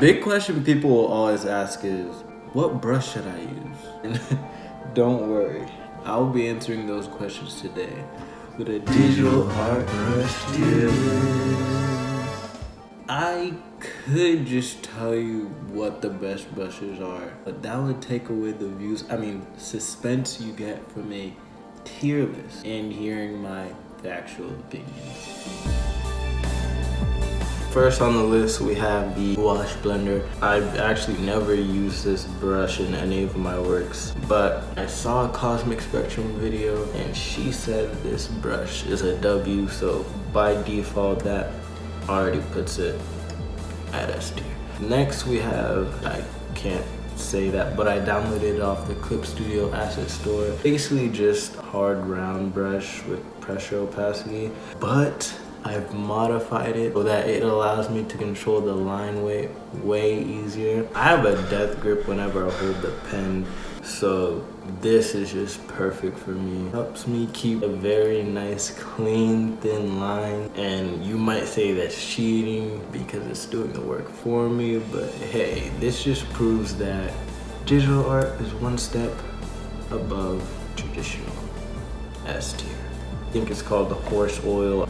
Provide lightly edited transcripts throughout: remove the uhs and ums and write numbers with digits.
big question people will always ask is, what brush should I use? And don't worry, I'll be answering those questions today with a digital art brush tip. I could just tell you what the best brushes are, but that would take away the suspense you get from a tier list and hearing my factual opinions. First on the list, we have the Gouache Blender. I've actually never used this brush in any of my works, but I saw a Cosmic Spectrum video and she said this brush is a W, so by default that already puts it at S tier. Next we have, I can't say that, but I downloaded it off the Clip Studio Asset Store. Basically just hard round brush with pressure opacity, but I've modified it so that it allows me to control the line weight way easier. I have a death grip whenever I hold the pen, so this is just perfect for me. Helps me keep a very nice, clean, thin line. And you might say that's cheating because it's doing the work for me, but hey, this just proves that digital art is one step above traditional S tier. I think it's called the Horse Oil.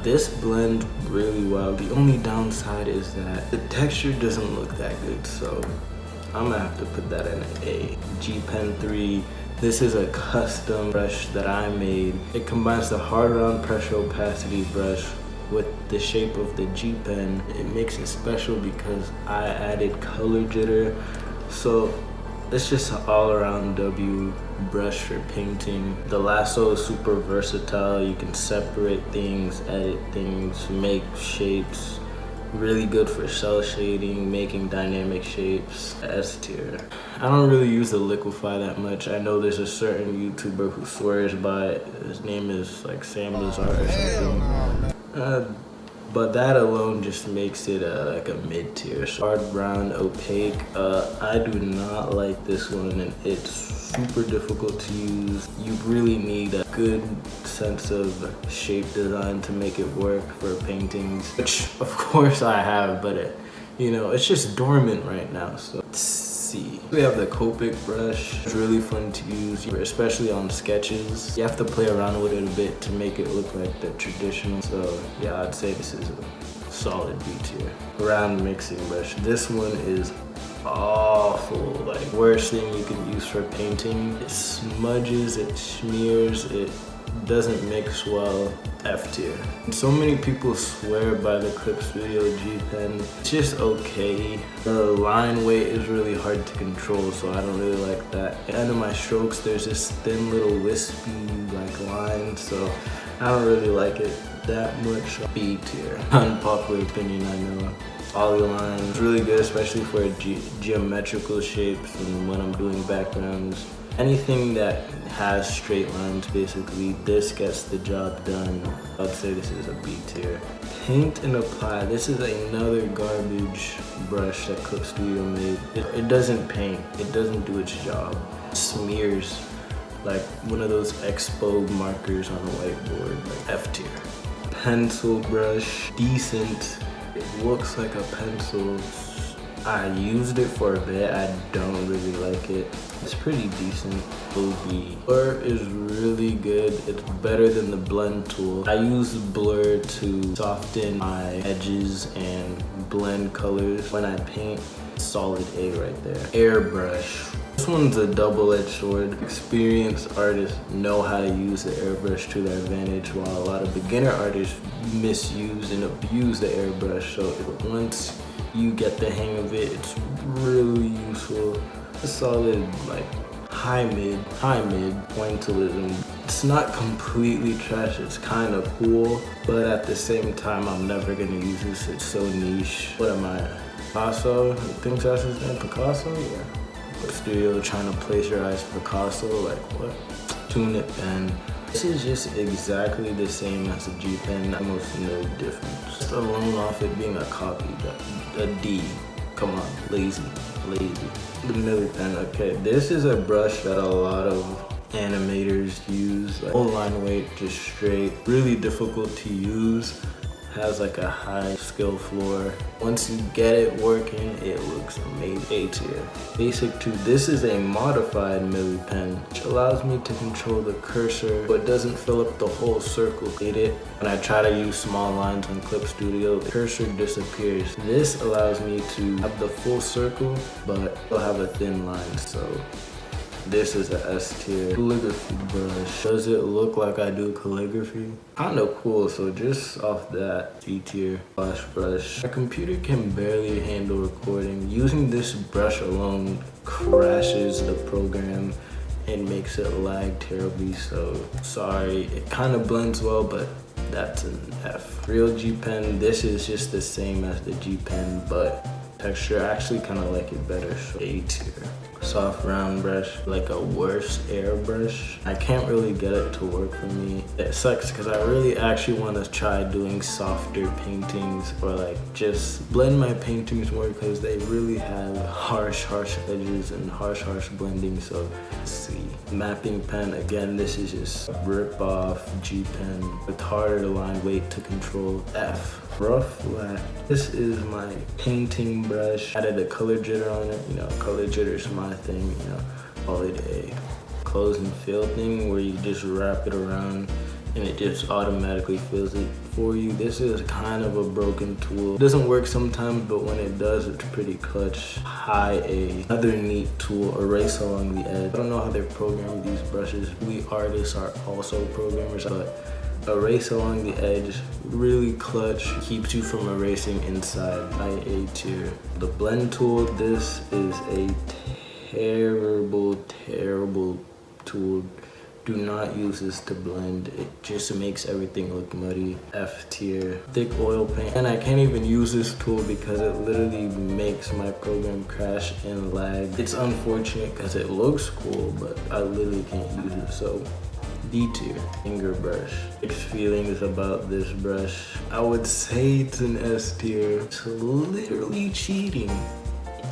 This blends really well. The only downside is that the texture doesn't look that good, so I'm gonna have to put that in a G Pen 3. This is a custom brush that I made. It combines the hard round pressure opacity brush with the shape of the G Pen. It makes it special because I added color jitter. So it's just an all-around W brush for painting. The lasso is super versatile. You can separate things, edit things, make shapes. Really good for cell shading, making dynamic shapes. S tier. I don't really use the Liquify that much. I know there's a certain YouTuber who swears by it. His name is like Sam Lazar or something. But that alone just makes it like a mid-tier. Hard round opaque. I do not like this one, and it's super difficult to use. You really need a good sense of shape design to make it work for paintings, which of course I have, but it's just dormant right now. So let's see. We have the Copic brush. It's really fun to use, especially on sketches. You have to play around with it a bit to make it look like the traditional. So yeah, I'd say this is a solid B tier. Round mixing brush. This one is awful. Like, worst thing you can use for painting. It smudges, it smears, it doesn't mix well. F tier. So many people swear by the Clip Studio G Pen. It's just okay. The line weight is really hard to control, so I don't really like that. At the end of my strokes, there's this thin little wispy like line, so I don't really like it that much. B tier. Unpopular opinion, I know. Polyline is really good, especially for geometrical shapes and when I'm doing backgrounds. Anything that has straight lines, basically, this gets the job done. I'd say this is a B tier. Paint and Apply. This is another garbage brush that Clip Studio made. It doesn't paint. It doesn't do its job. It smears like one of those expo markers on a whiteboard. Like F tier. Pencil brush. Decent. It looks like a pencil. I used it for a bit. I don't really like it. It's pretty decent. OB. Blur is really good. It's better than the blend tool. I use blur to soften my edges and blend colors. When I paint, solid A right there. Airbrush. This one's a double-edged sword. Experienced artists know how to use the airbrush to their advantage, while a lot of beginner artists misuse and abuse the airbrush. So once you get the hang of it, it's really useful. A solid like high mid pointillism. It's not completely trash, it's kind of cool, but at the same time I'm never gonna use this. It's so niche. What am I? Picasso? I think that's his name. Picasso? Yeah. Studio trying to plagiarize Picasso, like what? Tune pen. This is just exactly the same as a G Pen, almost no difference. Just alone off it being a copy, a D. Come on, lazy. The Miller Pen, okay. This is a brush that a lot of animators use. Like, whole line weight, just straight. Really difficult to use. has like a high skill floor. Once you get it working, it looks amazing. A tier. Basic 2, this is a modified Milli pen, which allows me to control the cursor, but doesn't fill up the whole circle. Hate it. When I try to use small lines on Clip Studio, the cursor disappears. This allows me to have the full circle, but still have a thin line, so this is a S tier. Calligraphy brush. Does it look like I do calligraphy? Kinda cool, so just off that, C tier. Flash brush. My computer can barely handle recording. Using this brush alone crashes the program and makes it lag terribly, so sorry. It kind of blends well, but that's an F. Real G Pen, this is just the same as the G Pen, but texture, I actually kind of like it better, so A tier. Soft round brush, like a worse airbrush. I can't really get it to work for me. It sucks because I really actually want to try doing softer paintings, or like just blend my paintings more, because they really have harsh edges and harsh blending. So let's see. Mapping pen, again, this is just a rip off G Pen with harder line weight to control. F. Rough flat. This is my painting brush. Added a color jitter on it. You know, color jitter is my thing. You know, call it a close and fill thing, where you just wrap it around and it just automatically fills it for you. This is kind of a broken tool. It doesn't work sometimes, but when it does, it's pretty clutch. High A. Another neat tool, erase along the edge. I don't know how they program these brushes. We artists are also programmers, but erase along the edge, really clutch, keeps you from erasing inside. High A tier. The blend tool, this is a terrible tool. Do not use this to blend. It just makes everything look muddy. F tier. Thick oil paint. And I can't even use this tool because it literally makes my program crash and lag. It's unfortunate because it looks cool, but I literally can't use it, so D tier. Finger brush. Mixed feelings about this brush. I would say it's an S tier. It's literally cheating.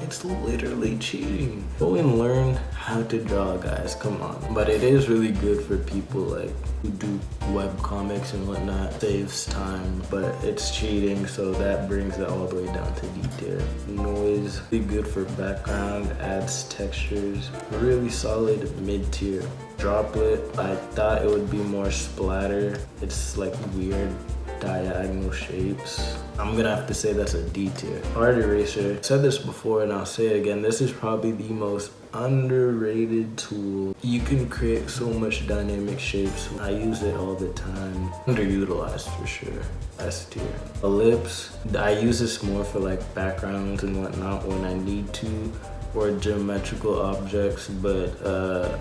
It's literally cheating. Go and learn how to draw, guys, come on. But it is really good for people like who do web comics and whatnot. Saves time, but it's cheating, so that brings it all the way down to D tier. Noise, really good for background, adds textures. Really solid mid tier. Droplet, I thought it would be more splatter. It's like weird diagonal shapes. I'm gonna have to say that's a D tier. Art eraser, I said this before and I'll say it again, this is probably the most underrated tool. You can create so much dynamic shapes. I use it all the time. Underutilized for sure. S tier. Ellipse, I use this more for like backgrounds and whatnot when I need to, or geometrical objects, but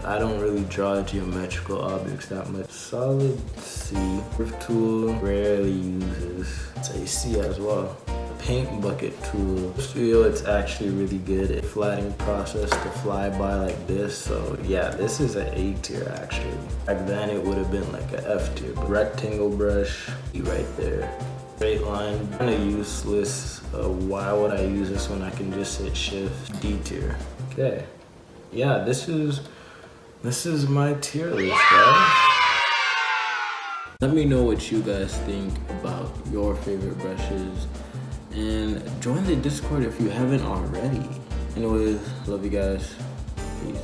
I don't really draw geometrical objects that much. Solid C. Rift tool, rarely uses. It's a C as well. Paint bucket tool. Studio, it's actually really good at flattening process to fly by like this. So yeah, this is an A tier actually. Back then it would have been like an F tier. But rectangle brush, right there. Straight line, kind of useless. Why would I use this when I can just hit shift? D tier. Okay. Yeah, this is my tier list, guys. Let me know what you guys think about your favorite brushes, and join the Discord if you haven't already. Anyways, love you guys. Peace.